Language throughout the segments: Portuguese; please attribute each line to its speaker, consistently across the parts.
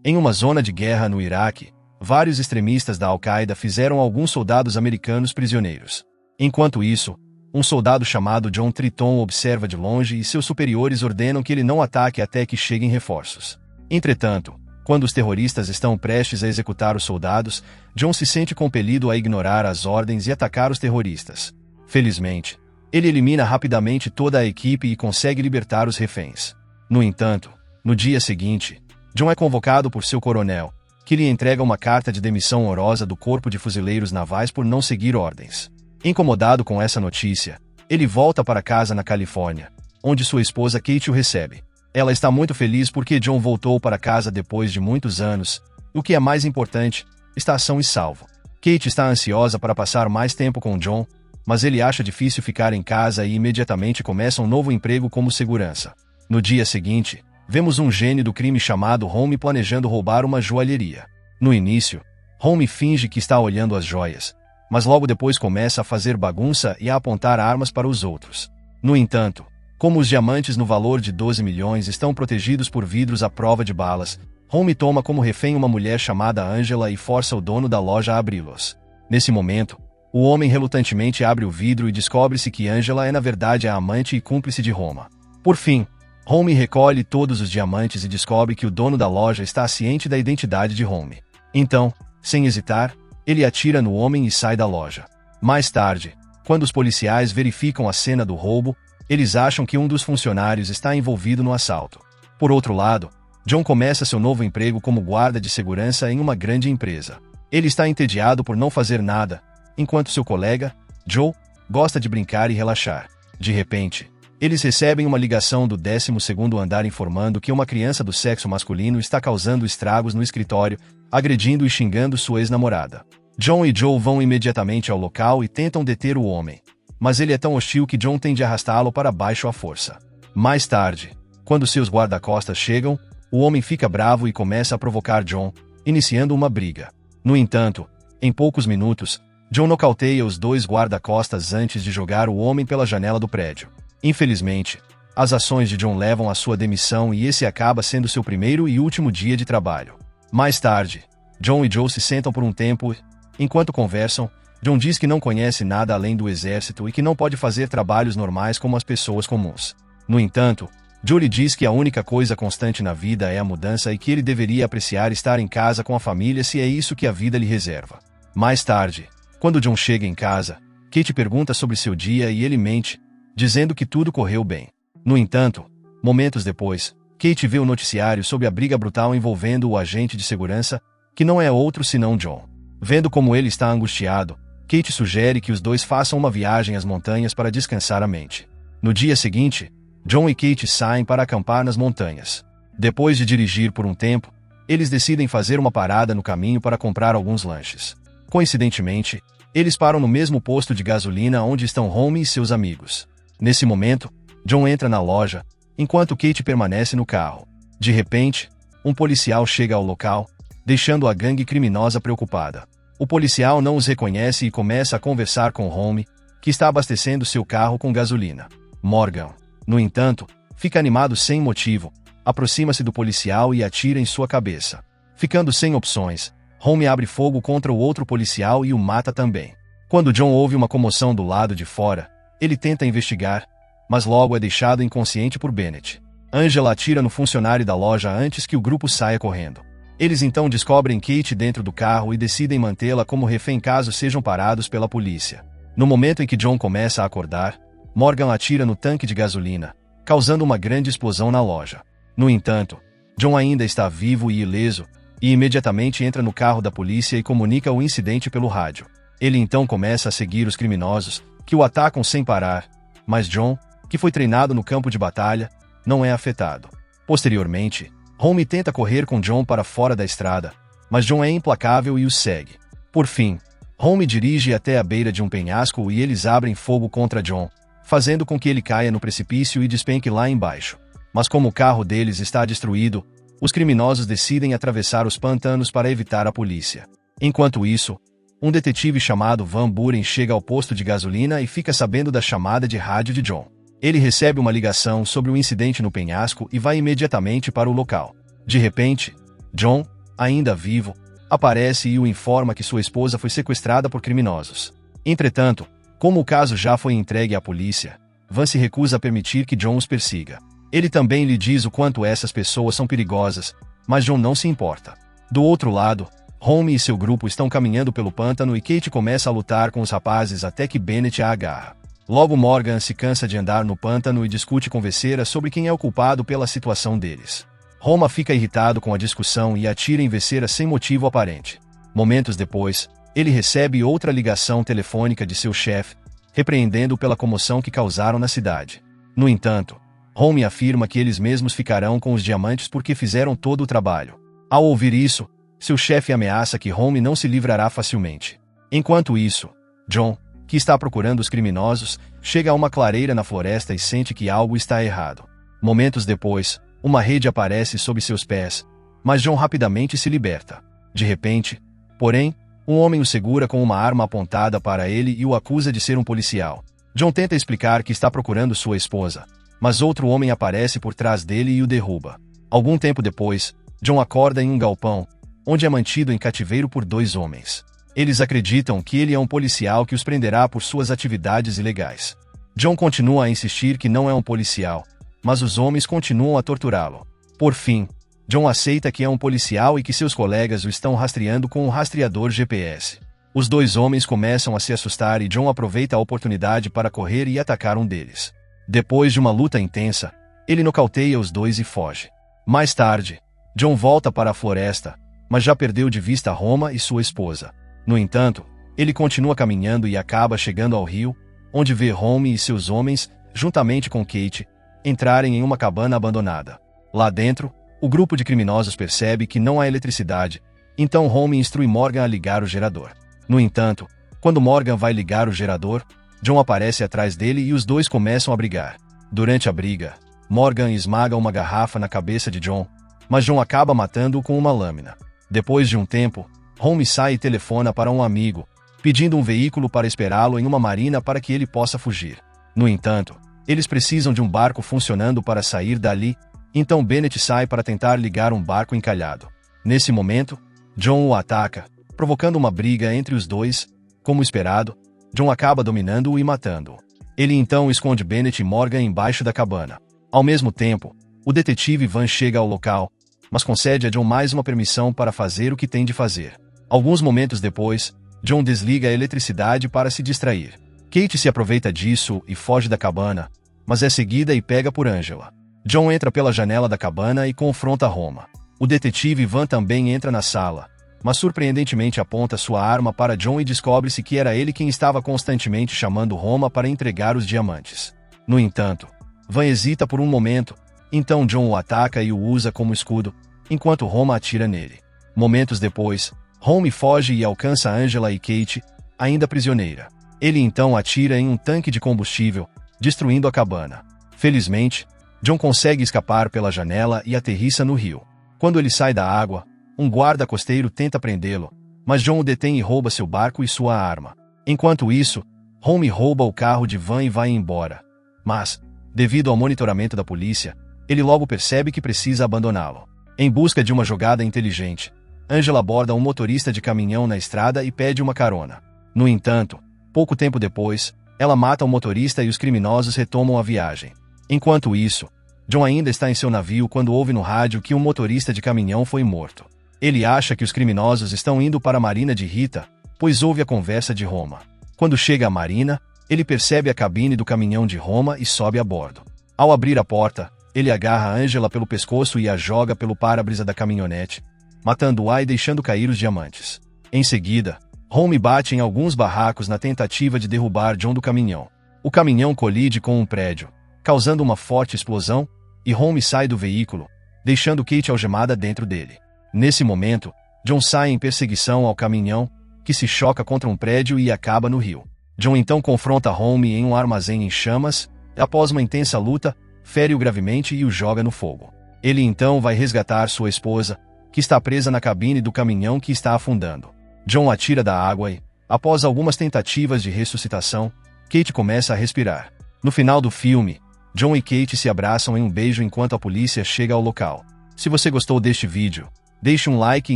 Speaker 1: Em uma zona de guerra no Iraque, vários extremistas da Al-Qaeda fizeram alguns soldados americanos prisioneiros. Enquanto isso, um soldado chamado John Triton observa de longe e seus superiores ordenam que ele não ataque até que cheguem reforços. Entretanto, quando os terroristas estão prestes a executar os soldados, John se sente compelido a ignorar as ordens e atacar os terroristas. Felizmente, ele elimina rapidamente toda a equipe e consegue libertar os reféns. No entanto, no dia seguinte, John é convocado por seu coronel, que lhe entrega uma carta de demissão honrosa do Corpo de Fuzileiros Navais por não seguir ordens. Incomodado com essa notícia, ele volta para casa na Califórnia, onde sua esposa Kate o recebe. Ela está muito feliz porque John voltou para casa depois de muitos anos. O que é mais importante, está são e salvo. Kate está ansiosa para passar mais tempo com John, mas ele acha difícil ficar em casa e imediatamente começa um novo emprego como segurança. No dia seguinte, vemos um gênio do crime chamado Home planejando roubar uma joalheria. No início, Home finge que está olhando as joias, mas logo depois começa a fazer bagunça e a apontar armas para os outros. No entanto, como os diamantes no valor de 12 milhões estão protegidos por vidros à prova de balas, Home toma como refém uma mulher chamada Angela e força o dono da loja a abri-los. Nesse momento, o homem relutantemente abre o vidro e descobre-se que Angela é na verdade a amante e cúmplice de Roma. Por fim, Home recolhe todos os diamantes e descobre que o dono da loja está ciente da identidade de Home. Então, sem hesitar, ele atira no homem e sai da loja. Mais tarde, quando os policiais verificam a cena do roubo, eles acham que um dos funcionários está envolvido no assalto. Por outro lado, John começa seu novo emprego como guarda de segurança em uma grande empresa. Ele está entediado por não fazer nada, enquanto seu colega, Joe, gosta de brincar e relaxar. De repente, eles recebem uma ligação do 12º andar informando que uma criança do sexo masculino está causando estragos no escritório, agredindo e xingando sua ex-namorada. John e Joe vão imediatamente ao local e tentam deter o homem, mas ele é tão hostil que John tem de arrastá-lo para baixo à força. Mais tarde, quando seus guarda-costas chegam, o homem fica bravo e começa a provocar John, iniciando uma briga. No entanto, em poucos minutos, John nocauteia os dois guarda-costas antes de jogar o homem pela janela do prédio. Infelizmente, as ações de John levam à sua demissão e esse acaba sendo seu primeiro e último dia de trabalho. Mais tarde, John e Joe se sentam por um tempo e, enquanto conversam, John diz que não conhece nada além do exército e que não pode fazer trabalhos normais como as pessoas comuns. No entanto, Joe lhe diz que a única coisa constante na vida é a mudança e que ele deveria apreciar estar em casa com a família se é isso que a vida lhe reserva. Mais tarde, quando John chega em casa, Kate pergunta sobre seu dia e ele mente, dizendo que tudo correu bem. No entanto, momentos depois, Kate vê o noticiário sobre a briga brutal envolvendo o agente de segurança, que não é outro senão John. Vendo como ele está angustiado, Kate sugere que os dois façam uma viagem às montanhas para descansar a mente. No dia seguinte, John e Kate saem para acampar nas montanhas. Depois de dirigir por um tempo, eles decidem fazer uma parada no caminho para comprar alguns lanches. Coincidentemente, eles param no mesmo posto de gasolina onde estão Home e seus amigos. Nesse momento, John entra na loja, enquanto Kate permanece no carro. De repente, um policial chega ao local, deixando a gangue criminosa preocupada. O policial não os reconhece e começa a conversar com Home, que está abastecendo seu carro com gasolina. Morgan, no entanto, fica animado sem motivo, aproxima-se do policial e atira em sua cabeça. Ficando sem opções, Home abre fogo contra o outro policial e o mata também. Quando John ouve uma comoção do lado de fora, ele tenta investigar, mas logo é deixado inconsciente por Bennett. Angela atira no funcionário da loja antes que o grupo saia correndo. Eles então descobrem Kate dentro do carro e decidem mantê-la como refém caso sejam parados pela polícia. No momento em que John começa a acordar, Morgan atira no tanque de gasolina, causando uma grande explosão na loja. No entanto, John ainda está vivo e ileso, e imediatamente entra no carro da polícia e comunica o incidente pelo rádio. Ele então começa a seguir os criminosos, que o atacam sem parar, mas John, que foi treinado no campo de batalha, não é afetado. Posteriormente, Home tenta correr com John para fora da estrada, mas John é implacável e os segue. Por fim, Home dirige até a beira de um penhasco e eles abrem fogo contra John, fazendo com que ele caia no precipício e despenque lá embaixo. Mas como o carro deles está destruído, os criminosos decidem atravessar os pantanos para evitar a polícia. Enquanto isso, um detetive chamado Van Buren chega ao posto de gasolina e fica sabendo da chamada de rádio de John. Ele recebe uma ligação sobre o incidente no penhasco e vai imediatamente para o local. De repente, John, ainda vivo, aparece e o informa que sua esposa foi sequestrada por criminosos. Entretanto, como o caso já foi entregue à polícia, Van se recusa a permitir que John os persiga. Ele também lhe diz o quanto essas pessoas são perigosas, mas John não se importa. Do outro lado, Home e seu grupo estão caminhando pelo pântano e Kate começa a lutar com os rapazes até que Bennett a agarra. Logo Morgan se cansa de andar no pântano e discute com Vescera sobre quem é o culpado pela situação deles. Roma fica irritado com a discussão e atira em Vescera sem motivo aparente. Momentos depois, ele recebe outra ligação telefônica de seu chefe, repreendendo-o pela comoção que causaram na cidade. No entanto, Home afirma que eles mesmos ficarão com os diamantes porque fizeram todo o trabalho. Ao ouvir isso, seu chefe ameaça que Home não se livrará facilmente. Enquanto isso, John, que está procurando os criminosos, chega a uma clareira na floresta e sente que algo está errado. Momentos depois, uma rede aparece sob seus pés, mas John rapidamente se liberta. De repente, porém, um homem o segura com uma arma apontada para ele e o acusa de ser um policial. John tenta explicar que está procurando sua esposa, mas outro homem aparece por trás dele e o derruba. Algum tempo depois, John acorda em um galpão, onde é mantido em cativeiro por 2 homens. Eles acreditam que ele é um policial que os prenderá por suas atividades ilegais. John continua a insistir que não é um policial, mas os homens continuam a torturá-lo. Por fim, John aceita que é um policial e que seus colegas o estão rastreando com um rastreador GPS. Os 2 homens começam a se assustar e John aproveita a oportunidade para correr e atacar um deles. Depois de uma luta intensa, ele nocauteia os 2 e foge. Mais tarde, John volta para a floresta, mas já perdeu de vista Roma e sua esposa. No entanto, ele continua caminhando e acaba chegando ao rio, onde vê Home e seus homens, juntamente com Kate, entrarem em uma cabana abandonada. Lá dentro, o grupo de criminosos percebe que não há eletricidade, então Home instrui Morgan a ligar o gerador. No entanto, quando Morgan vai ligar o gerador, John aparece atrás dele e os 2 começam a brigar. Durante a briga, Morgan esmaga uma garrafa na cabeça de John, mas John acaba matando-o com uma lâmina. Depois de um tempo, Home sai e telefona para um amigo, pedindo um veículo para esperá-lo em uma marina para que ele possa fugir. No entanto, eles precisam de um barco funcionando para sair dali, então Bennett sai para tentar ligar um barco encalhado. Nesse momento, John o ataca, provocando uma briga entre os 2. Como esperado, John acaba dominando-o e matando-o. Ele então esconde Bennett e Morgan embaixo da cabana. Ao mesmo tempo, o detetive Van chega ao local, mas concede a John mais uma permissão para fazer o que tem de fazer. Alguns momentos depois, John desliga a eletricidade para se distrair. Kate se aproveita disso e foge da cabana, mas é seguida e pega por Angela. John entra pela janela da cabana e confronta Roma. O detetive Van também entra na sala, mas surpreendentemente aponta sua arma para John e descobre-se que era ele quem estava constantemente chamando Roma para entregar os diamantes. No entanto, Van hesita por um momento, então John o ataca e o usa como escudo, enquanto Roma atira nele. Momentos depois, Home foge e alcança Angela e Kate, ainda prisioneira. Ele então atira em um tanque de combustível, destruindo a cabana. Felizmente, John consegue escapar pela janela e aterrissa no rio. Quando ele sai da água, um guarda costeiro tenta prendê-lo, mas John o detém e rouba seu barco e sua arma. Enquanto isso, Home rouba o carro de Van e vai embora. Mas, devido ao monitoramento da polícia, ele logo percebe que precisa abandoná-lo. Em busca de uma jogada inteligente, Angela aborda um motorista de caminhão na estrada e pede uma carona. No entanto, pouco tempo depois, ela mata o motorista e os criminosos retomam a viagem. Enquanto isso, John ainda está em seu navio quando ouve no rádio que um motorista de caminhão foi morto. Ele acha que os criminosos estão indo para a marina de Rita, pois ouve a conversa de Roma. Quando chega à marina, ele percebe a cabine do caminhão de Roma e sobe a bordo. Ao abrir a porta, ele agarra Angela pelo pescoço e a joga pelo para-brisa da caminhonete, matando-a e deixando cair os diamantes. Em seguida, Home bate em alguns barracos na tentativa de derrubar John do caminhão. O caminhão colide com um prédio, causando uma forte explosão, e Home sai do veículo, deixando Kate algemada dentro dele. Nesse momento, John sai em perseguição ao caminhão, que se choca contra um prédio e acaba no rio. John então confronta Home em um armazém em chamas, e após uma intensa luta, fere-o gravemente e o joga no fogo. Ele então vai resgatar sua esposa, que está presa na cabine do caminhão que está afundando. John a tira da água e, após algumas tentativas de ressuscitação, Kate começa a respirar. No final do filme, John e Kate se abraçam em um beijo enquanto a polícia chega ao local. Se você gostou deste vídeo, Deixe um like e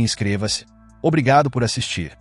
Speaker 1: inscreva-se. Obrigado por assistir.